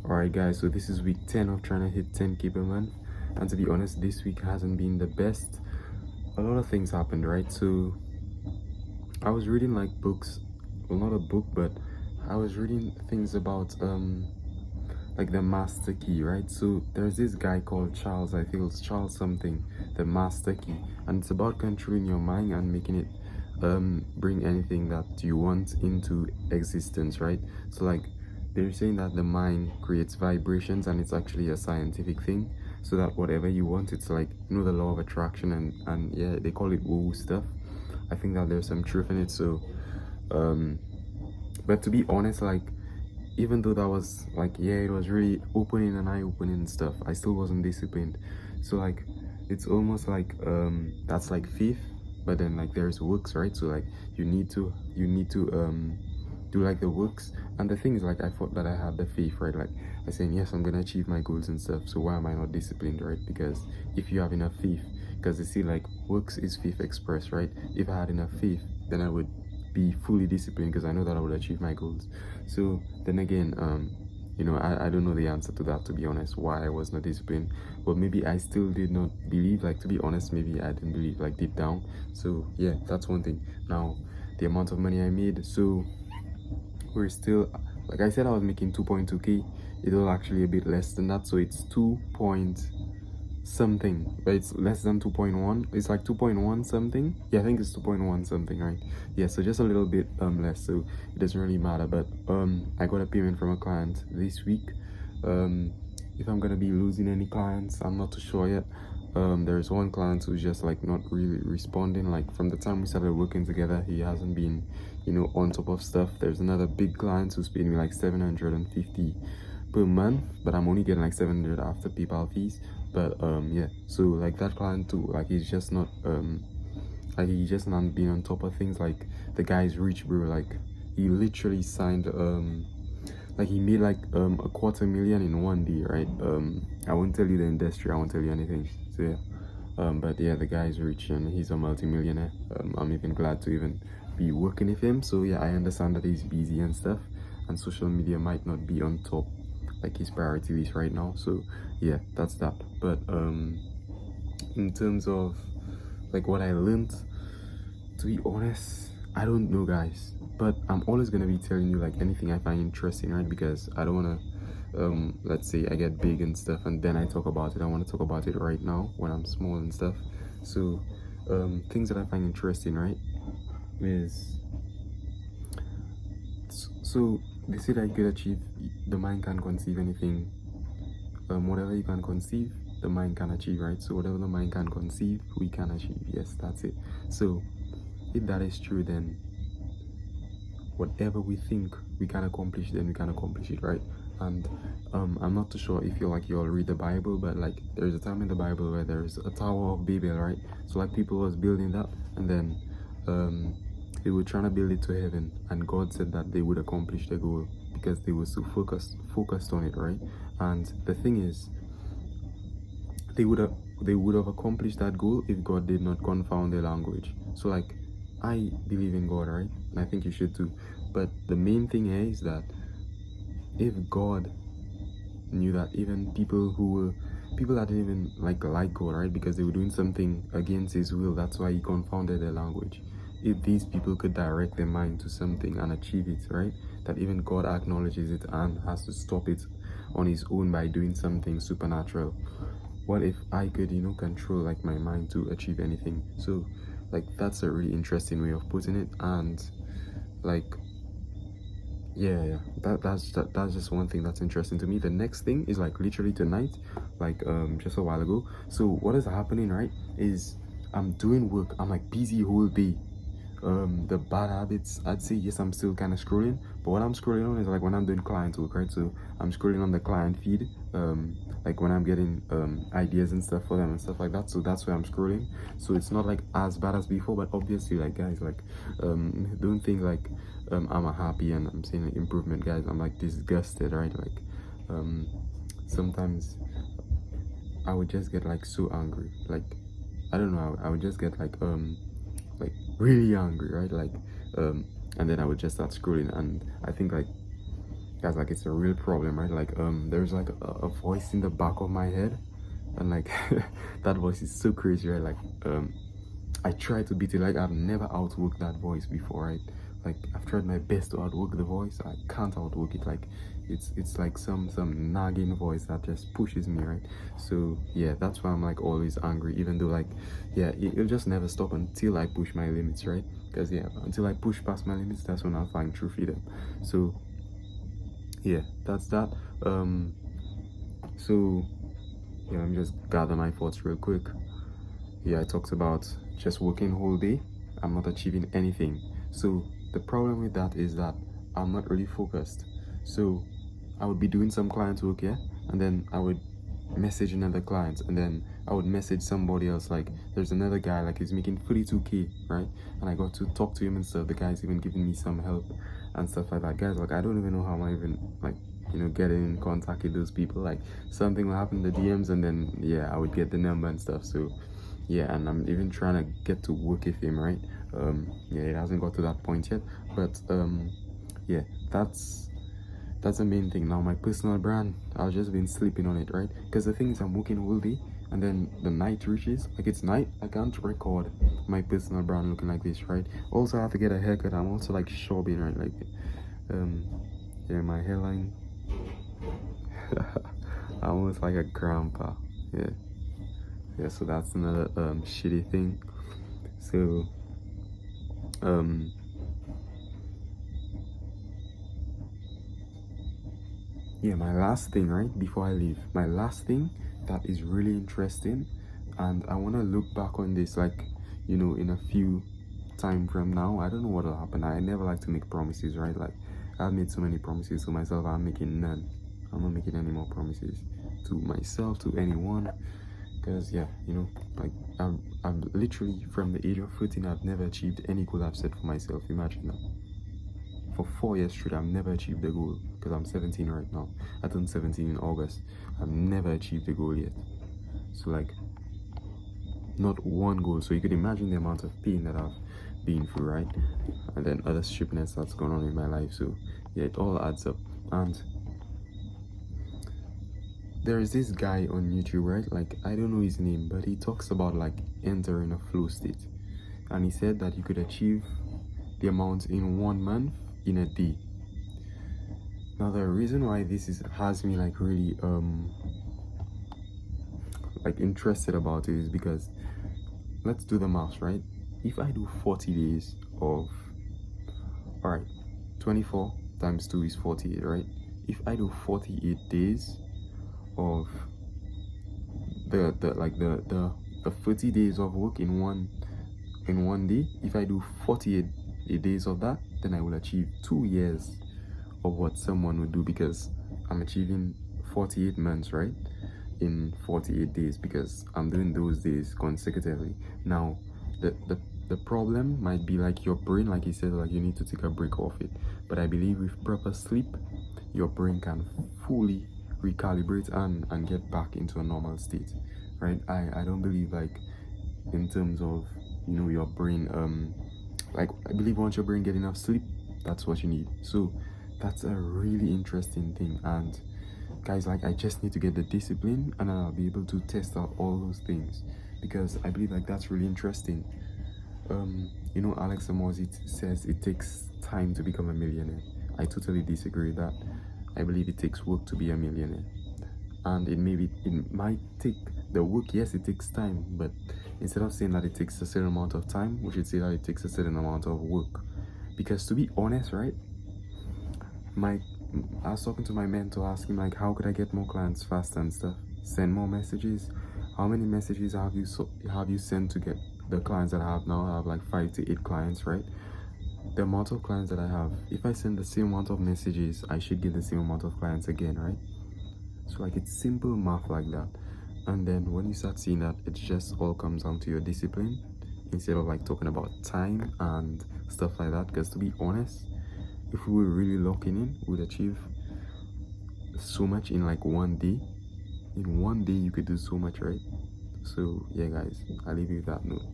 Alright guys, so this is week 10 of trying to hit 10k per month, and to be honest, this week hasn't been the best. A lot of things happened, right? So I was reading like books, well, not a book, but I was reading things about like the master key, right? So there's this guy called Charles, I feel it's Charles something, the master key, and it's about controlling your mind and making it bring anything that you want into existence, right? So like they're saying that the mind creates vibrations, and it's actually a scientific thing, so that whatever you want, it's like, you know, the law of attraction, and yeah, they call it woo stuff. I think that there's some truth in it. So but to be honest, like, even though that was like, yeah, it was really opening and eye-opening stuff, I still wasn't disciplined. So like it's almost like that's like faith, but then like there's works, right? So like you need to do like the works. And the thing is, like, I thought that I had the faith, right? Like I saying, yes, I'm gonna achieve my goals and stuff, so why am I not disciplined, right? Because if you have enough faith, because you see, like, works is faith expressed, right? If I had enough faith, then I would be fully disciplined, because I know that I would achieve my goals. So then again, you know, I don't know the answer to that, to be honest, why I was not disciplined. But maybe I still did not believe, like, to be honest, maybe I didn't believe, like, deep down. So yeah, that's one thing. Now, the amount of money I made, so we're still, like I said, I was making 2.2k. It was actually a bit less than that, so it's 2 point something, but it's less than 2.1. It's like 2.1 something. Yeah, I think it's 2.1 something, right? Yeah, so just a little bit less, so it doesn't really matter. But I got a payment from a client this week. If I'm gonna be losing any clients, I'm not too sure yet. There's one client who's just like not really responding. Like, from the time we started working together, he hasn't been, you know, on top of stuff. There's another big client who's paying me like 750 per month, but I'm only getting like 700 after PayPal fees. But yeah, so like that client too, like he's just not like, he just not being on top of things. Like, the guy's rich, bro. Like, he literally signed like, he made like a 250,000 in one day, right? I won't tell you the industry, I won't tell you anything. So yeah, but yeah, the guy's rich and he's a multi-millionaire. I'm even glad to even be working with him. So yeah, I understand that he's busy and stuff, and social media might not be on top, like, his priority list right now. So yeah, that's that. But in terms of like what I learned, to be honest, I don't know, guys, but I'm always gonna be telling you like anything I find interesting, right? Because I don't want to let's say I get big and stuff and then I talk about it. I want to talk about it right now when I'm small and stuff. So things that I find interesting, right, is, so they say that you could achieve, the mind can conceive anything. Whatever you can conceive, the mind can achieve, right? So whatever the mind can conceive, we can achieve. Yes, that's it. So if that is true, then whatever we think we can accomplish, then we can accomplish it, right? And I'm not too sure if you all read the Bible, but like, there's a time in the Bible where there's a Tower of Babel, right? So like, people was building that, and then they were trying to build it to heaven, and God said that they would accomplish the goal because they were so focused on it, right? And the thing is, they would have accomplished that goal if God did not confound their language. So like, I believe in God, right? And I think you should too. But the main thing here is that if God knew that even people that didn't even like God, right, because they were doing something against his will, that's why he confounded their language. If these people could direct their mind to something and achieve it, right, that even God acknowledges it and has to stop it on his own by doing something supernatural, what if I could, you know, control like my mind to achieve anything? So like, that's a really interesting way of putting it. And like, yeah, that's just one thing that's interesting to me. The next thing is like, literally tonight, like just a while ago. So what is happening, right, is I'm doing work, I'm like busy whole day. The bad habits, I'd say, yes, I'm still kind of scrolling, but what I'm scrolling on is like when I'm doing client work, right? So I'm scrolling on the client feed, like when I'm getting ideas and stuff for them and stuff like that. So that's where I'm scrolling. So it's not like as bad as before, but obviously, like, guys, like don't think like I'm happy and I'm seeing an improvement, guys. I'm like disgusted, right? Like sometimes I would just get like so angry, like, I don't know, I would just get like really angry, right? Like and then I would just start scrolling, and I think like guys, like it's a real problem, right? Like there's like a voice in the back of my head, and like that voice is so crazy, right? Like I try to beat it. Like I've never outworked that voice before, right? Like I've tried my best to outwork the voice. I can't outwork it. Like it's like some nagging voice that just pushes me, right? So yeah, that's why I'm like always angry, even though like yeah, it'll just never stop until I push my limits, right? Because yeah, until I push past my limits, that's when I'll find true freedom. So yeah, that's that. So yeah, let me just gather my thoughts real quick. Yeah, I talked about just working whole day. I'm not achieving anything. So the problem with that is that I'm not really focused. So I would be doing some client work, yeah, and then I would message another client, and then I would message somebody else. Like there's another guy, like he's making 32K, right? And I got to talk to him and stuff. The guy's even giving me some help and stuff like that. Guys, like I don't even know how I even like getting in contact with those people. Like something will happen in the DMs, and then yeah, I would get the number and stuff. So yeah, and I'm even trying to get to work with him, right? Yeah, it hasn't got to that point yet, but yeah, that's the main thing. Now my personal brand, I've just been sleeping on it, right? Because the thing is, I'm working all day, and then the night reaches, like it's night, I can't record my personal brand looking like this, right? Also, I have to get a haircut. I'm also like shopping, right? Like yeah, my hairline I'm almost like a grandpa. Yeah, so that's another shitty thing. So yeah, my last thing, right before I leave, my last thing that is really interesting, and I want to look back on this like in a few time from now. I don't know what will happen. I never like to make promises, right? Like I've made so many promises to myself. I'm making none. I'm not making any more promises to myself, to anyone, because yeah, like I'm literally from the age of 14, I've never achieved any goal I've set for myself. Imagine that. For 4 years straight, I've never achieved the goal, because I'm 17 right now. I turned 17 in August. I've never achieved the goal yet. So like, not one goal. So you could imagine the amount of pain that I've been through, right? And then other strictness that's going on in my life. So yeah, it all adds up. And there is this guy on YouTube, right? Like I don't know his name, but he talks about like entering a flow state, and he said that you could achieve the amount in 1 month in a day. Now the reason why this has me like really like interested about it is because let's do the math, right? If I do 40 days of, all right, 24 times 2 is 48, right? If I do 48 days of the 30 days of work in one day, if I do 48 days of that, then I will achieve 2 years of what someone would do, because I'm achieving 48 months, right, in 48 days, because I'm doing those days consecutively. Now the problem might be like your brain, like you said, like you need to take a break off it, but I believe with proper sleep your brain can fully recalibrate and get back into a normal state, right? I don't believe like in terms of your brain, like I believe once your brain get enough sleep, that's what you need. So that's a really interesting thing. And guys, like I just need to get the discipline, and I'll be able to test out all those things, because I believe like that's really interesting. Alex Hormozi says it takes time to become a millionaire. I totally disagree with that. I believe it takes work to be a millionaire, and it might take the work. Yes, it takes time, but instead of saying that it takes a certain amount of time, we should say that it takes a certain amount of work. Because to be honest, right, I was talking to my mentor, asking like, how could I get more clients faster and stuff? Send more messages. How many messages have you sent to get the clients that I have now? I have like 5 to 8 clients, right? The amount of clients that I have, if I send the same amount of messages, I should get the same amount of clients again, right? So like it's simple math like that. And then when you start seeing that, it just all comes down to your discipline, instead of like talking about time and stuff like that. Because to be honest, if we were really locking in, we'd achieve so much in like 1 day. In 1 day you could do so much, right? So yeah guys, I'll leave you with that note.